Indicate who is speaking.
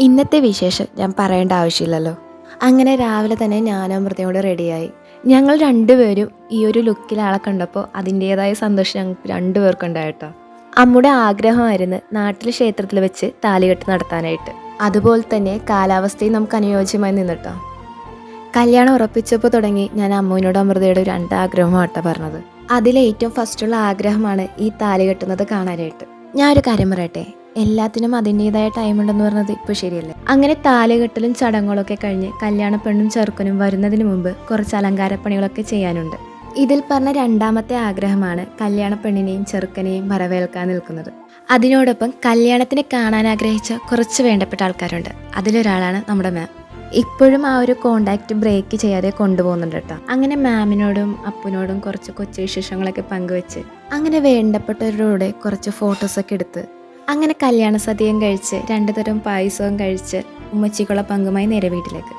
Speaker 1: ഇന്നത്തെ വിശേഷം ഞാൻ പറയേണ്ട ആവശ്യമില്ലല്ലോ. അങ്ങനെ രാവിലെ തന്നെ ഞാനും അമൃതയോട് റെഡിയായി. ഞങ്ങൾ രണ്ടുപേരും ഈ ഒരു ലുക്കിൽ ആളെ കണ്ടപ്പോൾ അതിൻ്റേതായ സന്തോഷം ഞങ്ങൾക്ക് രണ്ടുപേർക്കുണ്ടായിട്ടോ. അമ്മയുടെ ആഗ്രഹമായിരുന്നു നാട്ടിലെ ക്ഷേത്രത്തിൽ വെച്ച് താലികെട്ട് നടത്താനായിട്ട്. അതുപോലെ തന്നെ കാലാവസ്ഥയും നമുക്ക് അനുയോജ്യമായി നിന്നിട്ടോ. കല്യാണം ഉറപ്പിച്ചപ്പോൾ തുടങ്ങി ഞാൻ അമ്മുവിനോട് അമൃതയോട് രണ്ട് ആഗ്രഹമാട്ടോ പറഞ്ഞത്. അതിലേറ്റവും ഫസ്റ്റുള്ള ആഗ്രഹമാണ് ഈ താലി കെട്ടുന്നത് കാണാനായിട്ട്. ഞാൻ ഒരു കാര്യം പറയട്ടെ, എല്ലാത്തിനും അതിൻ്റെതായ ടൈം ഉണ്ടെന്ന് പറഞ്ഞത് ഇപ്പോൾ ശരിയല്ലേ. അങ്ങനെ താലികെട്ടലും ചടങ്ങുകളൊക്കെ കഴിഞ്ഞ് കല്യാണ പെണ്ണും ചെറുക്കനും വരുന്നതിന് മുമ്പ് കുറച്ച് അലങ്കാരപ്പണികളൊക്കെ ചെയ്യാനുണ്ട്. ഇതിൽ പറഞ്ഞ രണ്ടാമത്തെ ആഗ്രഹമാണ് കല്യാണ പെണ്ണിനെയും ചെറുക്കനെയും വരവേൽക്കാൻ നിൽക്കുന്നത്. അതിനോടൊപ്പം കല്യാണത്തിന് കാണാൻ ആഗ്രഹിച്ച കുറച്ച് വേണ്ടപ്പെട്ട ആൾക്കാരുണ്ട്. അതിലൊരാളാണ് നമ്മുടെ മാം. ഇപ്പോഴും ആ ഒരു കോണ്ടാക്റ്റ് ബ്രേക്ക് ചെയ്യാതെ കൊണ്ടുപോകുന്നുണ്ട് കേട്ടോ. അങ്ങനെ മാമിനോടും അപ്പനോടും കുറച്ച് കൊച്ചു വിശേഷങ്ങളൊക്കെ പങ്കുവെച്ച് അങ്ങനെ വേണ്ടപ്പെട്ടവരോടെ കുറച്ച് ഫോട്ടോസൊക്കെ എടുത്ത് അങ്ങനെ കല്യാണ സദ്യയും കഴിച്ച് 2 തരം പായസവും കഴിച്ച് ഉമ്മച്ചിക്കുള്ള പങ്കുമായി നേരെ വീട്ടിലേക്ക്.